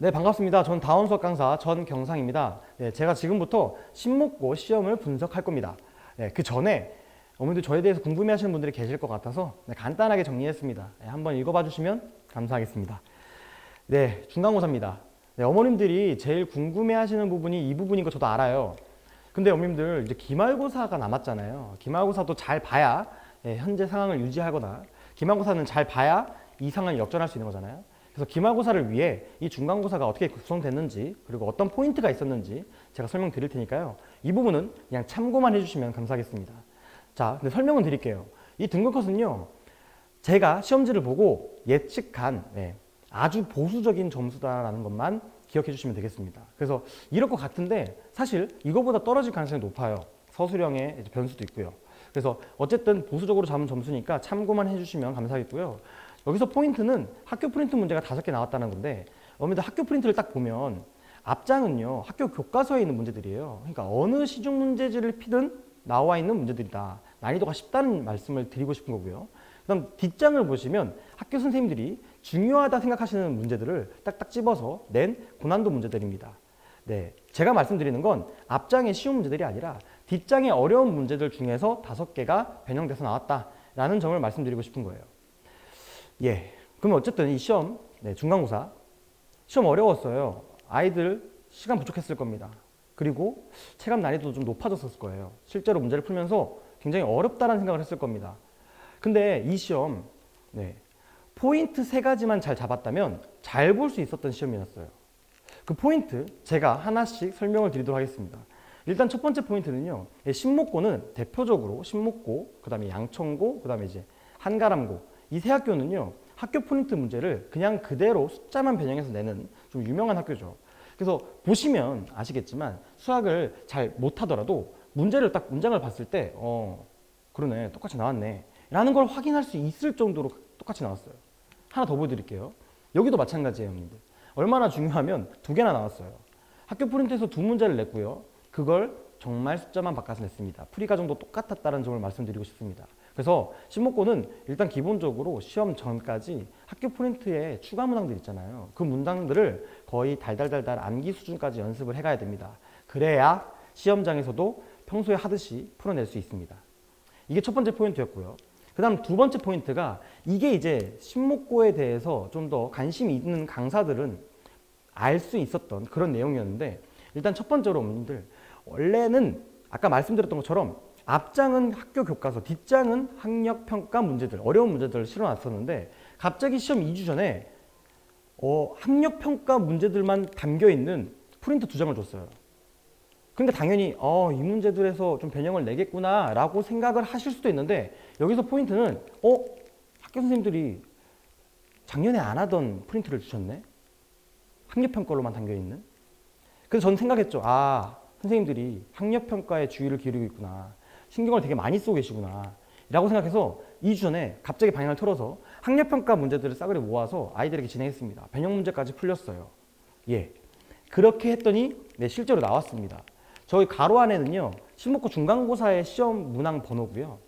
네, 반갑습니다. 전 다원 수학 강사 전경상입니다. 네, 제가 지금부터 신목고 시험을 분석할 겁니다. 네, 그 전에 어머니들 저에 대해서 궁금해하시는 분들이 계실 것 같아서 간단하게 정리했습니다. 네, 한번 읽어봐 주시면 감사하겠습니다. 네, 중간고사입니다. 네, 어머님들이 제일 궁금해하시는 부분이 이 부분인 거 저도 알아요. 근데 어머님들 이제 기말고사가 남았잖아요. 기말고사도 잘 봐야 현재 상황을 유지하거나 기말고사는 잘 봐야 이 상황을 역전할 수 있는 거잖아요. 그래서 기말고사를 위해 이 중간고사가 어떻게 구성됐는지 그리고 어떤 포인트가 있었는지 제가 설명드릴 테니까요. 이 부분은 그냥 참고만 해주시면 감사하겠습니다. 자, 근데 설명은 드릴게요. 이 등급컷은요. 제가 시험지를 보고 예측한 아주 보수적인 점수다라는 것만 기억해 주시면 되겠습니다. 그래서 이럴 것 같은데 사실 이거보다 떨어질 가능성이 높아요. 서술형의 변수도 있고요. 그래서 어쨌든 보수적으로 잡은 점수니까 참고만 해주시면 감사하겠고요. 여기서 포인트는 학교 프린트 문제가 5개 나왔다는 건데 어머니들 학교 프린트를 딱 보면 앞장은요 학교 교과서에 있는 문제들이에요. 그러니까 어느 시중 문제지를 피든 나와 있는 문제들이다. 난이도가 쉽다는 말씀을 드리고 싶은 거고요. 그다음 뒷장을 보시면 학교 선생님들이 중요하다 생각하시는 문제들을 딱딱 집어서 낸 고난도 문제들입니다. 네, 제가 말씀드리는 건 앞장의 쉬운 문제들이 아니라 뒷장의 어려운 문제들 중에서 5개가 변형돼서 나왔다라는 점을 말씀드리고 싶은 거예요. 예, 그럼 어쨌든 이 시험, 중간고사 시험 어려웠어요. 아이들 시간 부족했을 겁니다. 그리고 체감 난이도도 좀 높아졌을 거예요. 실제로 문제를 풀면서 굉장히 어렵다는 생각을 했을 겁니다. 근데 이 시험 포인트 3가지만 잘 잡았다면 잘 볼 수 있었던 시험이었어요. 그 포인트 제가 하나씩 설명을 드리도록 하겠습니다. 일단 첫 번째 포인트는요. 신목고는 대표적으로 신목고, 그 다음에 양천고, 그 다음에 이제 한가람고 이 세 학교는요. 학교 프린트 문제를 그냥 그대로 숫자만 변형해서 내는 좀 유명한 학교죠. 그래서 보시면 아시겠지만 수학을 잘 못하더라도 문제를 딱 문장을 봤을 때 그러네 똑같이 나왔네 라는 걸 확인할 수 있을 정도로 똑같이 나왔어요. 하나 더 보여드릴게요. 여기도 마찬가지예요. 여러분들. 얼마나 중요하면 2개나 나왔어요. 학교 프린트에서 2문제를 냈고요. 그걸 정말 숫자만 바꿔서 냈습니다. 풀이 과정도 똑같았다는 점을 말씀드리고 싶습니다. 그래서 신목고는 일단 기본적으로 시험 전까지 학교 프린트에 추가 문항들 있잖아요. 그 문항들을 거의 달달달달 암기 수준까지 연습을 해가야 됩니다. 그래야 시험장에서도 평소에 하듯이 풀어낼 수 있습니다. 이게 첫 번째 포인트였고요. 그 다음 두 번째 포인트가 이게 이제 신목고에 대해서 좀 더 관심이 있는 강사들은 알 수 있었던 그런 내용이었는데 일단 첫 번째로 여러분들 원래는 아까 말씀드렸던 것처럼 앞장은 학교 교과서, 뒷장은 학력평가 문제들, 어려운 문제들을 실어놨었는데 갑자기 시험 2주 전에 학력평가 문제들만 담겨있는 프린트 2장을 줬어요. 그러니까 당연히 이 문제들에서 좀 변형을 내겠구나 라고 생각을 하실 수도 있는데 여기서 포인트는 학교 선생님들이 작년에 안 하던 프린트를 주셨네? 학력평가로만 담겨있는? 그래서 저는 생각했죠. 선생님들이 학력평가에 주의를 기울이고 있구나. 신경을 되게 많이 쓰고 계시구나 라고 생각해서 2주 전에 갑자기 방향을 틀어서 학력평가 문제들을 싸그리 모아서 아이들에게 진행했습니다. 변형 문제까지 풀렸어요. 예, 그렇게 했더니 실제로 나왔습니다. 저희 가로 안에는요 신목고 중간고사의 시험 문항 번호고요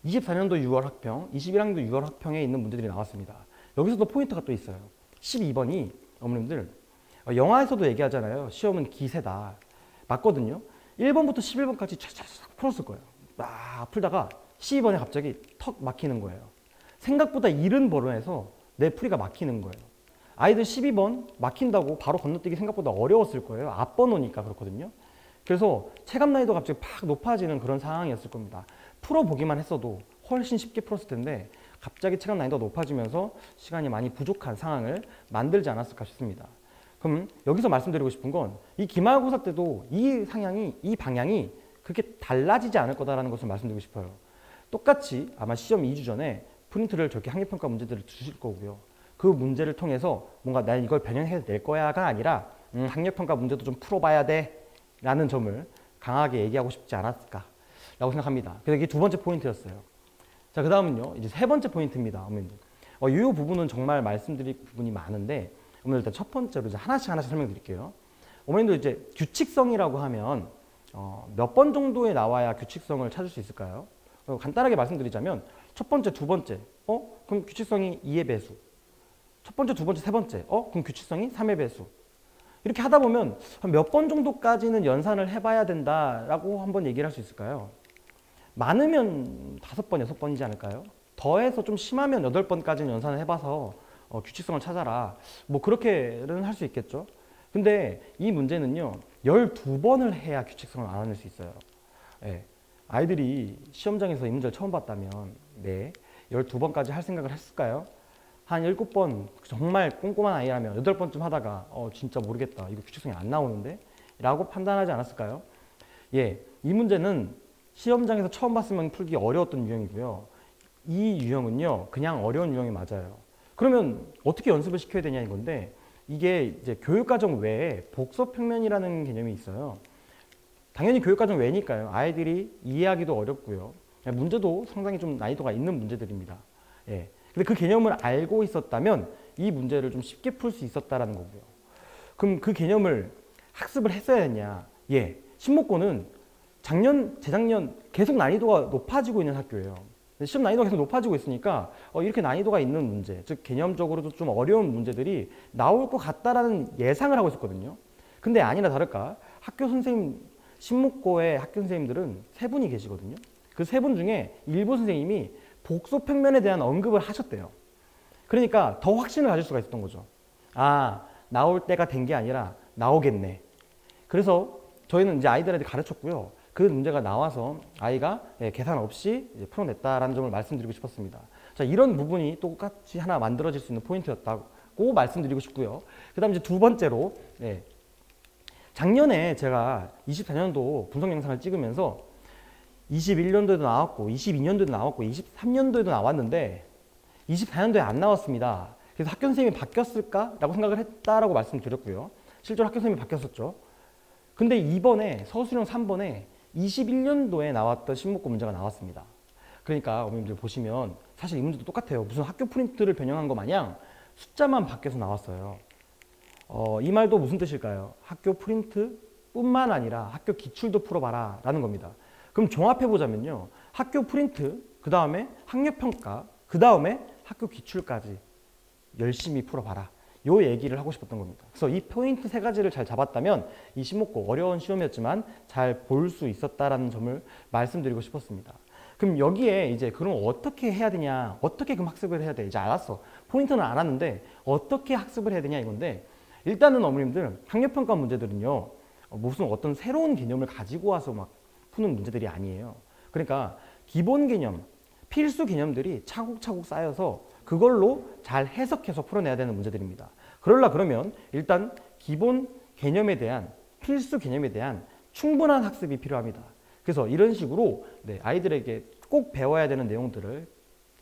24년도 6월 학평, 21학년도 6월 학평에 있는 문제들이 나왔습니다. 여기서도 포인트가 또 있어요. 12번이 어머님들 영화에서도 얘기하잖아요. 시험은 기세다. 맞거든요. 1번부터 11번까지 쫙쫙 풀었을 거예요. 막 풀다가 12번에 갑자기 턱 막히는 거예요. 생각보다 이른 버릇에서 내 풀이가 막히는 거예요. 아이들 12번 막힌다고 바로 건너뛰기 생각보다 어려웠을 거예요. 앞번호니까 그렇거든요. 그래서 체감 난이도가 갑자기 팍 높아지는 그런 상황이었을 겁니다. 풀어보기만 했어도 훨씬 쉽게 풀었을 텐데 갑자기 체감 난이도가 높아지면서 시간이 많이 부족한 상황을 만들지 않았을까 싶습니다. 그럼 여기서 말씀드리고 싶은 건 이 기말고사 때도 이 방향이 그렇게 달라지지 않을 거다라는 것을 말씀드리고 싶어요. 똑같이 아마 시험 2주 전에 프린트를 저렇게 학력평가 문제들을 주실 거고요. 그 문제를 통해서 뭔가 난 이걸 변형해서 낼 거야가 아니라 학력평가 문제도 좀 풀어봐야 돼 라는 점을 강하게 얘기하고 싶지 않았을까라고 생각합니다. 그래서 이게 두 번째 포인트였어요. 자, 그 다음은요. 이제 세 번째 포인트입니다. 어머님들. 이 부분은 정말 말씀드릴 부분이 많은데 오늘 일단 첫 번째로 이제 하나씩 설명드릴게요. 어머님들 이제 규칙성이라고 하면 몇 번 정도에 나와야 규칙성을 찾을 수 있을까요? 간단하게 말씀드리자면 첫 번째, 두 번째. 그럼 규칙성이 2의 배수. 첫 번째, 두 번째, 세 번째. 그럼 규칙성이 3의 배수. 이렇게 하다 보면 한 몇 번 정도까지는 연산을 해봐야 된다라고 한번 얘기를 할 수 있을까요? 많으면 5번, 6번이지 않을까요? 더해서 좀 심하면 8번까지는 연산을 해봐서 규칙성을 찾아라. 뭐 그렇게는 할 수 있겠죠. 근데 이 문제는요, 12번을 해야 규칙성을 알아낼 수 있어요. 예. 아이들이 시험장에서 이 문제를 처음 봤다면, 네, 12번까지 할 생각을 했을까요? 한 7번, 정말 꼼꼼한 아이라면 8번쯤 하다가 진짜 모르겠다. 이거 규칙성이 안 나오는데? 라고 판단하지 않았을까요? 예, 이 문제는 시험장에서 처음 봤으면 풀기 어려웠던 유형이고요. 이 유형은요, 그냥 어려운 유형이 맞아요. 그러면 어떻게 연습을 시켜야 되냐 이건데, 이게 이제 교육과정 외에 복습평면이라는 개념이 있어요. 당연히 교육과정 외니까요. 아이들이 이해하기도 어렵고요. 문제도 상당히 좀 난이도가 있는 문제들입니다. 예. 근데 그 개념을 알고 있었다면 이 문제를 좀 쉽게 풀 수 있었다라는 거고요. 그럼 그 개념을 학습을 했어야 했냐? 예. 신목고는 작년, 재작년 계속 난이도가 높아지고 있는 학교예요. 시험 난이도가 계속 높아지고 있으니까 이렇게 난이도가 있는 문제, 즉 개념적으로도 좀 어려운 문제들이 나올 것 같다라는 예상을 하고 있었거든요. 근데 아니나 다를까 학교 선생님, 신목고의 학교 선생님들은 3분이 계시거든요. 그 3분 중에 일부 선생님이 복소평면에 대한 언급을 하셨대요. 그러니까 더 확신을 가질 수가 있었던 거죠. 아, 나올 때가 된 게 아니라 나오겠네. 그래서 저희는 이제 아이들한테 가르쳤고요. 그 문제가 나와서 아이가 계산 없이 이제 풀어냈다라는 점을 말씀드리고 싶었습니다. 자, 이런 부분이 똑같이 하나 만들어질 수 있는 포인트였다고 말씀드리고 싶고요. 그 다음 이제 두 번째로, 작년에 제가 24년도 분석 영상을 찍으면서 21년도에도 나왔고 22년도에도 나왔고 23년도에도 나왔는데 24년도에 안 나왔습니다. 그래서 학교 선생님이 바뀌었을까라고 생각을 했다라고 말씀드렸고요. 실제로 학교 선생님이 바뀌었었죠. 근데 이번에 서술형 3번에 21년도에 나왔던 신목고 문제가 나왔습니다. 그러니까 어머님들 보시면 사실 이 문제도 똑같아요. 무슨 학교 프린트를 변형한 거 마냥 숫자만 바뀌어서 나왔어요. 이 말도 무슨 뜻일까요? 학교 프린트뿐만 아니라 학교 기출도 풀어봐라 라는 겁니다. 그럼 종합해보자면요. 학교 프린트, 그 다음에 학력평가, 그 다음에 학교 기출까지 열심히 풀어봐라. 요 얘기를 하고 싶었던 겁니다. 그래서 이 포인트 3가지를 잘 잡았다면 이 신목고 어려운 시험이었지만 잘 볼 수 있었다라는 점을 말씀드리고 싶었습니다. 그럼 여기에 이제 그럼 어떻게 해야 되냐, 어떻게 그럼 학습을 해야 돼? 이제 알았어. 포인트는 알았는데 어떻게 학습을 해야 되냐 이건데, 일단은 어머님들 학력평가 문제들은요, 무슨 어떤 새로운 개념을 가지고 와서 막 푸는 문제들이 아니에요. 그러니까 기본 개념, 필수 개념들이 차곡차곡 쌓여서 그걸로 잘 해석해서 풀어내야 되는 문제들입니다. 그러면 일단 기본 개념에 대한, 필수 개념에 대한 충분한 학습이 필요합니다. 그래서 이런 식으로 아이들에게 꼭 배워야 되는 내용들을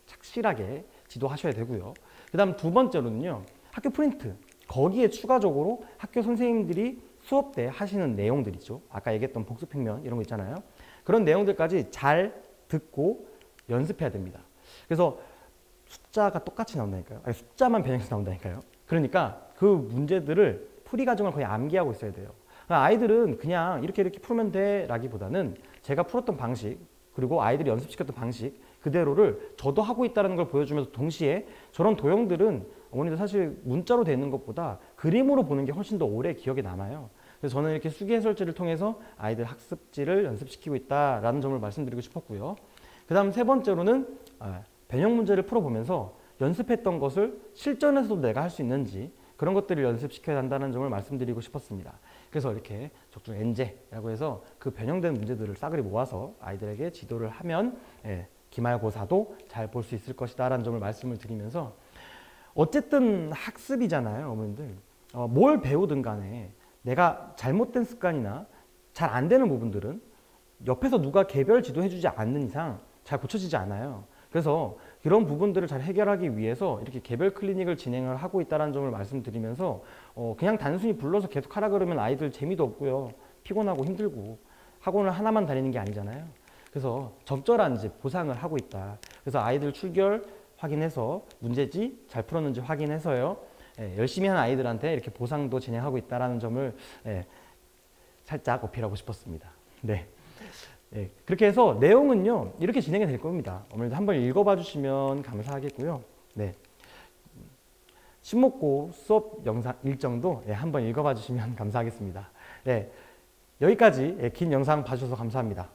착실하게 지도하셔야 되고요. 그 다음 두 번째로는요, 학교 프린트. 거기에 추가적으로 학교 선생님들이 수업 때 하시는 내용들이죠. 아까 얘기했던 복습평면 이런 거 있잖아요. 그런 내용들까지 잘 듣고 연습해야 됩니다. 그래서 숫자가 똑같이 나온다니까요. 아니, 숫자만 변형해서 나온다니까요. 그러니까 그 문제들을 풀이 과정을 거의 암기하고 있어야 돼요. 아이들은 그냥 이렇게 풀면 돼 라기보다는 제가 풀었던 방식, 그리고 아이들이 연습시켰던 방식 그대로를 저도 하고 있다는 걸 보여주면서 동시에 저런 도형들은 어머니들 사실 문자로 되는 것보다 그림으로 보는 게 훨씬 더 오래 기억에 남아요. 그래서 저는 이렇게 수기 해설지를 통해서 아이들 학습지를 연습시키고 있다라는 점을 말씀드리고 싶었고요. 그 다음 세 번째로는 변형 문제를 풀어보면서 연습했던 것을 실전에서도 내가 할 수 있는지 그런 것들을 연습시켜야 한다는 점을 말씀드리고 싶었습니다. 그래서 이렇게 적중 엔제라고 해서 그 변형된 문제들을 싸그리 모아서 아이들에게 지도를 하면 기말고사도 잘 볼 수 있을 것이다 라는 점을 말씀을 드리면서, 어쨌든 학습이잖아요 어머님들. 뭘 배우든 간에 내가 잘못된 습관이나 잘 안 되는 부분들은 옆에서 누가 개별 지도해주지 않는 이상 잘 고쳐지지 않아요. 그래서 이런 부분들을 잘 해결하기 위해서 이렇게 개별 클리닉을 진행을 하고 있다는 점을 말씀드리면서, 그냥 단순히 불러서 계속 하라 그러면 아이들 재미도 없고요. 피곤하고 힘들고 학원을 하나만 다니는 게 아니잖아요. 그래서 적절한 이제 보상을 하고 있다. 그래서 아이들 출결 확인해서 문제지 잘 풀었는지 확인해서요. 열심히 하는 아이들한테 이렇게 보상도 진행하고 있다는 점을 살짝 어필하고 싶었습니다. 네. 그렇게 해서 내용은요 이렇게 진행이 될 겁니다. 어머니들 한번 읽어봐 주시면 감사하겠고요. 네. 신목고 수업 영상 일정도 한번 읽어봐 주시면 감사하겠습니다. 여기까지 긴 영상 봐주셔서 감사합니다.